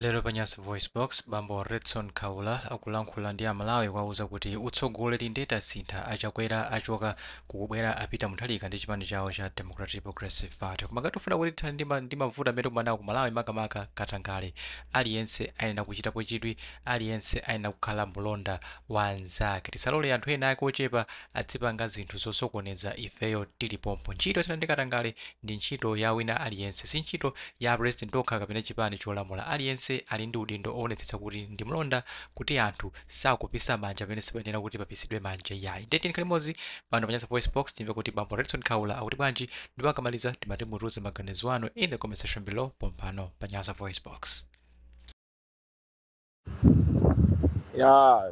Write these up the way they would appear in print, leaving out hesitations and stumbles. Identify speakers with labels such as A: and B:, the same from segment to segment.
A: Lero Panyasa Voice Box bambo Redson Kaula akulankhula ndi amalawi kwauza kuti utsogoleri ndi tasintha achakwera achoka kukubwera apita muthalika ndi chipani chawo cha Democratic Progressive Party koma ngati ufuna kuti thani ndi mavuto amene kumanawo ku Malawi makamaka katangale aliyense ayenera kuchitapo chidwi aliyense ayenera kukhala mlonda wa anzake tisalole anthu ena ake ochepa adzipanga zinthu zosokoneza ifeyo tilipompo ntchito yathu ndi katangale ndi ntchito ya wina aliyense si ntchito ya president okha kapena chipani cholamula aliyense ali ndi udindo oonetsetsa kuti ndi mlonda kuti anthu sakupisa manja pamene sipayenera kuti papisidwe manja yayi ndeti nkhali pano Panyasa Voice Box timve kuti bambo Redson Kaula akuti bwanji ndipo akamaliza timatimutuze maganizo anu in the comment section below pompano Panyasa Voice Box.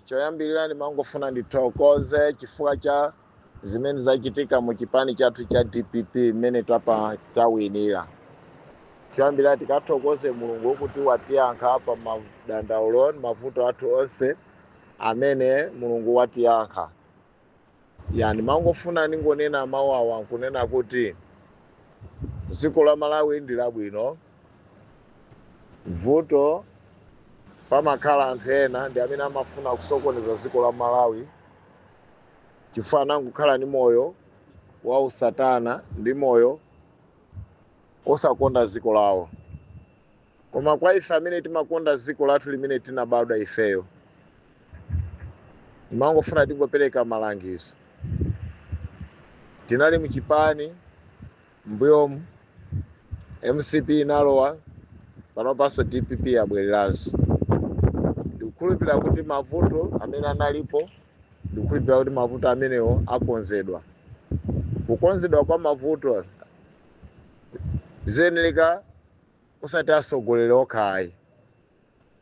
B: Choyambirira ndimangofuna ndithokoze chifukwa cha zimene zachitika mu chipani chathu cha DPP mmene tawinira. Choyambirira tikathokoze Mulungu kuti watiyankha pa madandaulo mavuto athu onse amene Mulungu watiyankha. Ndimangofuna ningonena mawu awa nkunena kuti dziko la Malawi ndi labwino. Vuto pamakhala anthu ena ndi amene amafuna kusokoneza dziko la Malawi chifukwa nangokhala ndi moyo wa usatana ndi moyo osakonda dziko lawo. Koma kwa ife amene timakonda dziko lathu limene tinabadwa ifeyo ndimangofuna tingopereka malangizo. Tinali muchipani mbuyomu MCP inalowa panopanso DPP yabwereranso. Ndikukhulupirira kuti mavuto amene analipo ndikukhulupirira kuti mavuto amenewo akonzedwa. Kukonzedwa kwa mavuto ziyenera osati atsogoleri okhayi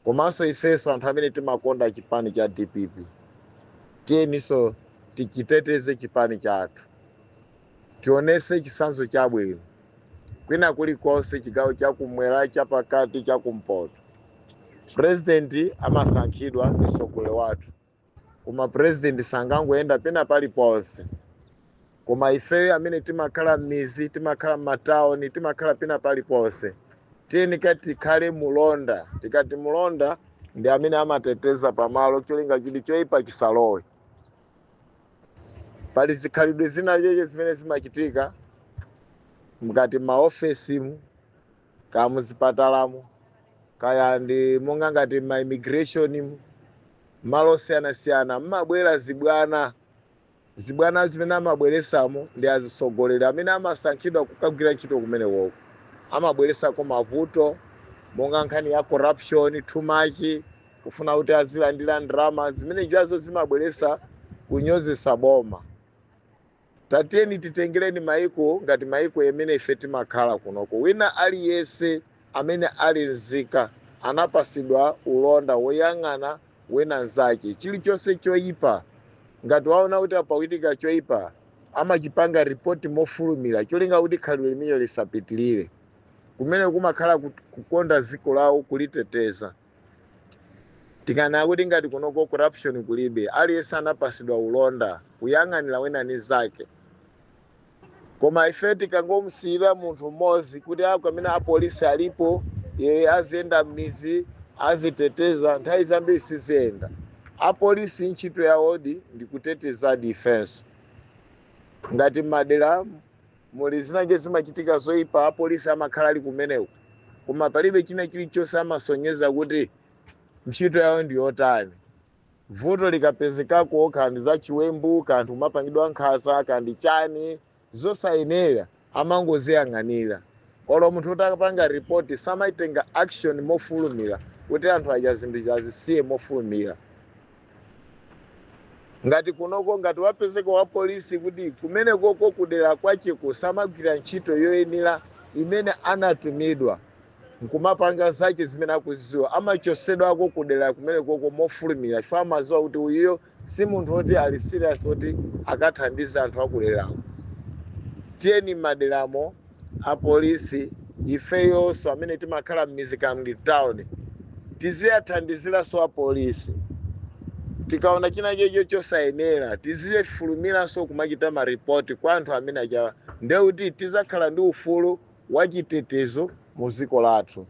B: komanso ifenso anthu amene timakonda chipani cha DPP tiyeninso tichiteteze chipani chathu tionese chitsanzo chabwino kwina kulikonse chigawo chakumwera chapakati chakumpoto. President amasankhidwa ndi mtsogoleri wathu koma president sangangoyenda pena paliponse. Koma ifeyo amene timakhala m'mizi timakhala m'matawuni timakhala pena paliponse tiyenika tikhale mulonda. Tikati mulonda ndi amene amateteza pamalo cholinga chili choyipa chisalowe. Pali zikhalidwe zina cheche zimene zimachitika mkati maofesimu kaya muzipatalamu kaya ndi monga ngati ma immigration malo osiyanasiyana mmabwera zibwana zimene amabweresamo ndi atsogoleri amene amasankhidwa kukagwira ntchito kumeneko. Amabweresako mavuto monga nkhani ya corruption too much kufuna kuti azilandira ndalama zimene jazo zimabweresa kunyozesa boma. Tatiyeni titengereni maiko ngati maiko amene ife timakhala kunoko. Wina aliyense amene ali nzika anapasidwa ulonda woyang'ana wina nzake. Chilichonse choyipa ngati waona kuti apawitika choyipa amachipanga ripoti mofulumira cholinga kuti khalidwe limenelo lisapitilire. Kumene kumakhala kukonda dziko lawo kuliteteza. Tikanena kuti ngati kunoko corruption kulibe aliyense anapasidwa ulonda kuyang'anira wina ndi zake. Koma ife tikangomusiyira munthu mmodzi kuti amene apolisi alipo yeye aziyenda m'mizi aziteteza nthawi zambiri siziyenda. Apolisi ntchito yawodi ndi kuteteza defense. Ngati madera muli zinaje zimachitika zoyipa apolisi amakhala ali kumeneko koma palibe china chilichonse amasonyeza kuti ntchito yawo ndi yotani. Vuto likapezekako kandi za chiwembu kandi kumapangidwa nkhanza kandi chani zosayenera amangoziyang'anira. Olo munthu kuti akapanga ripoti samaitenga action mofulumira kuti anthu aja zinthu azisiye mofulumira. Ngati kunoko ngati wapezeka wa polisi kuti kumeneko kudera kwachiko samagwira ntchito yoyenera imene anatumidwa nkumapanga zake zimene akuzidziwa amachosedwako kudera kumeneko mofulumira chifukwa amadziwa kuti uyo si munthu woti ali serious woti akathandiza anthu akuderako. Tiyeni maderamo apolisi ifeyonso amene timakhala m'mizi kamuli town tiziyathandiziranso apolisi. Tikaona china checho chosayenera tiziyefulumiranso kumachita maripoti kwa anthu amene aja ndekuti tizakhala ndi ufulu wa chitetezo mu dziko lathu.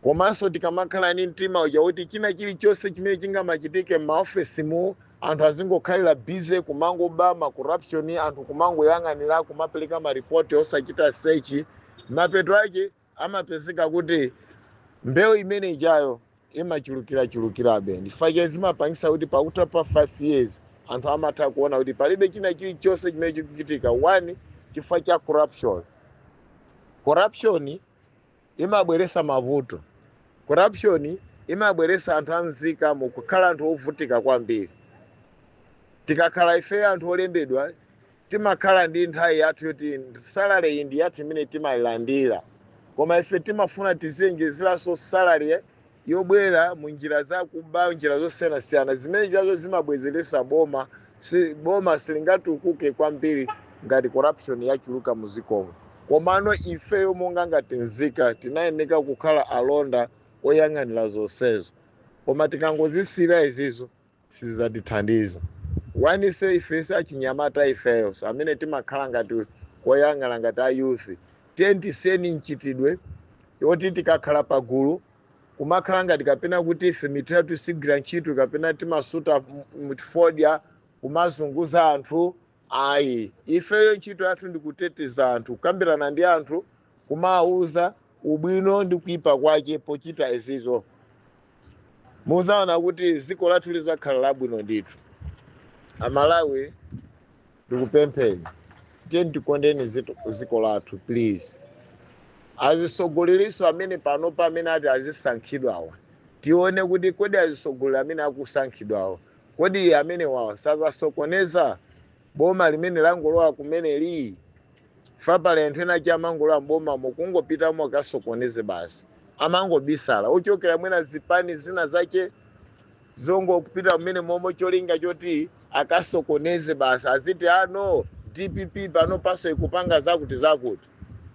B: komanso tikamakhala ni mtima uja kuti china chilichonse chimene chingamachitike m'maofesi mu anthu azingokhalira bize kumangoba ma corruption, anthu kumangoyang'anira kumapereka maripoti osachita sechi, mapeto ake amapezeka kuti mbewu imene ijayo imachulukirabe. Ndifake zimapangisa kuti pakutha pa 5 years anthu amatha kuona kuti palibe china chilichonse chimene chikuchitika. 1 chifukwa cha corruption imabweresa mavuto. Corruption imabweresa anthu amzika mukukhala anthu ovutika kwambiri. Tikakhala ife anthu olembedwa timakhala ndi nthawi yathu yoti salary iyi ndi yathu imene timayilandira, koma ife timafuna tiziyengezeranso salary yobwera mu njira zakuba, njira zosiyanasiyana zimene chazo zimabwezeresa boma. Boma silingatukuke kwambiri ngati corruption yachuluka muzikomo. Komano ifeyo monga ngati nzika tinayeneka kukhala alonda oyang'anira zonsezo, koma tikangozisira izizo sizatithandiza. Wani se ife achinyamata ifeyo amene timakhala ngati oyang'ana ngati a youth, tiseni nchitidwe yoti tikakhala pagulu kumakhala ngati kapena kuti ife mitira tisigwira ntchito kapena timasuta mtifodya kumazunguza anthu. Ayi, ifeyo ntchito yathu ndikuteteza anthu, kukambirana ndi anthu, kumawuza ubwino ndi kuipa kwake pochita izizo. Muzaona kuti ziko lathu lizakhala labwino ndithu. Amalawi ndikupempheni tiyeni tikondeni ziko lathu please. Azisogoleriso amene panopa amene ati azisankhidwawa, tione kuti kodi azisogoleri amene akusankhidwawa kodi amene wawo sazasokoneza boma limene langolowa kumene lii. Fapale anthu ena chamangolowa mboma mukungopita akasokoneze basi, amangobisala ochokera mwina zipani zina zake zongopita mmene momwe cholinga choti akasokoneze basi, aziti no DPP pano paso ikupanga zakuti.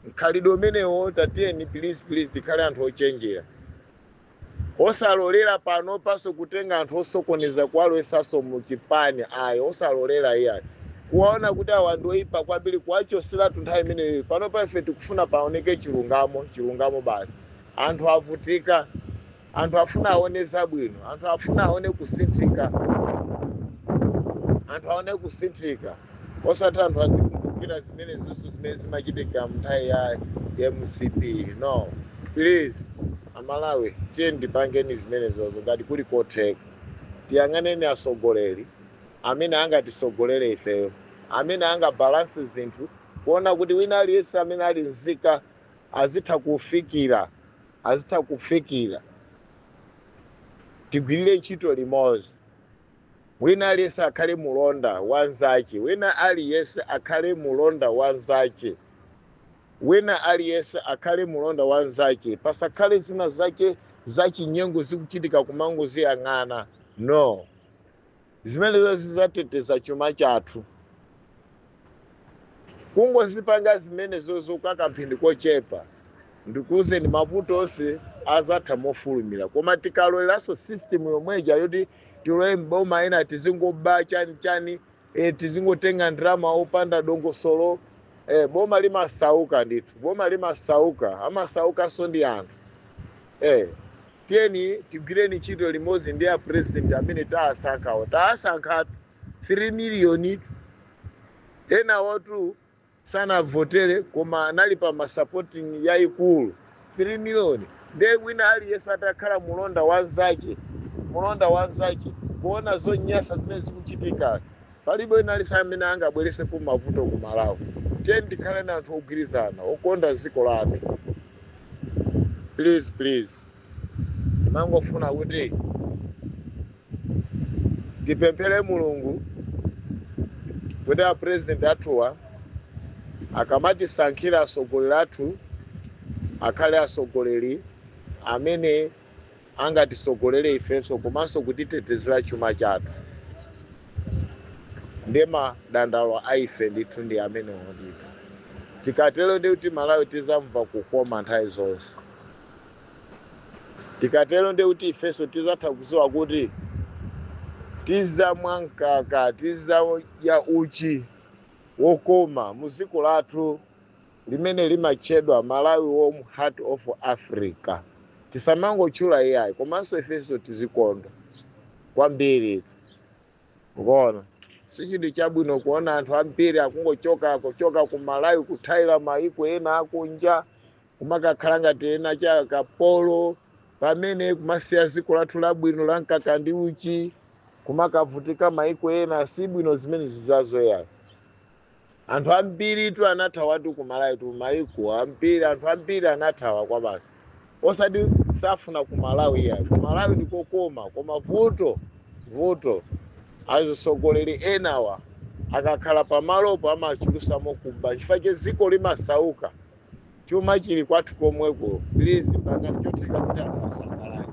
B: Mkhalidwe umenewo tatiyeni please tikhale anthu ochenjera, osalolera pano paso kutenga anthu osokoneza kwalwesaso muchipani. Ayi, osalolera iyani kuwaona kuti awa ndi oyipa kwambiri kuwachosera nthawi imeneyo. Pano pa ife tikufuna paoneke chilungamo basi. Anthu avutika, anthu afuna aone zabwino, anthu afuna aone kusinthika, osati anthu azikumbukira zimene zonse zimene zimachitika mnthawi ya MCP. No, please Amalawi tiyeni tipangeni zimene zozo ngati kuli kotheka. Tiyang'aneni asogoleri amene angatisogolere ifeyo, amene angabalanse zinthu kuona kuti wina aliyense amene ali nzika azitha kufikira. Tigwirire ntchito limodzi. Wina aliyense akhale mulonda wanzake, wina aliyense akhale mulonda wanzake, pasakhale zina zake zachinyengo zikuchitika kumango ziyang'ana. No, zimenezo zizateteza chuma chathu. Kungozipanga zimenezo zokakamphindi kochepa ndikuze ni mavuto onse azatha mofulumira. Koma tikaloleraso system yomweja yoti tiloye mboma ena tizingoba chani tizingotenga ndrama opanda dongosolo. Boma limasauka ndithu, amasauka so ndi anthu. Tiyeni tigwireni ntchito limodzi ndi ya president amene taasankha 3 million. Ena watu sana votere koma anali pa masupporting yayikulu 3 million. Ndiye wina aliyense atakhala mulonda wanzake kuona zonyasa zimene zikuchitika. Palibe wina aliyense amene angabwerese ku mavuto ku Malawi. Tiyeni tikhale na anthu ogwirizana okonda ziko lathu. Please mangofuna kuti tipemphere Mulungu kuti a president athuwa akamatisankhira asogoleri athu akhale asogoleri amene angatisogolere ifenso komanso kutitetezera chuma chathu. Ndema dandalo aife ndithu ndi amene ndithu. Tikatero ndi kuti Malawi tizamva kukoma nthawi zonse. Tikatero ndi kuti ifenso tizatha kuziwa kuti tizamwa mkaka, tizadya uchi wokoma muziko lathu limene limatchedwa Malawi warm heart of Africa. tisamangotchula AI komanso ifenso tizikonda kwambiri. Ukaona sichinthu chabwino kuona anthu ambiri akungochoka ku Malawi kuthaira maiko ena akunja kumakakhala ngati ena cha kapolo, pamene kumasiya dziko lathu labwino la mkaka ndi uchi kumakavutika maiko ena. Si bwino zimene zizazoya. Anthu ambiri tu anathawatu ku Malawi tu maiko ambiri, anthu ambiri anathawa kwa basi osati safuna ku Malawi ya. Ku Malawi ndikokoma koma vuto azisogoleri enawa akakhala pamalopo amachulutsamo kuba chifukwa che dziko limasauka, chuma chili kwathu komweko. Please mpaka chotheka kuti anthu asangalale.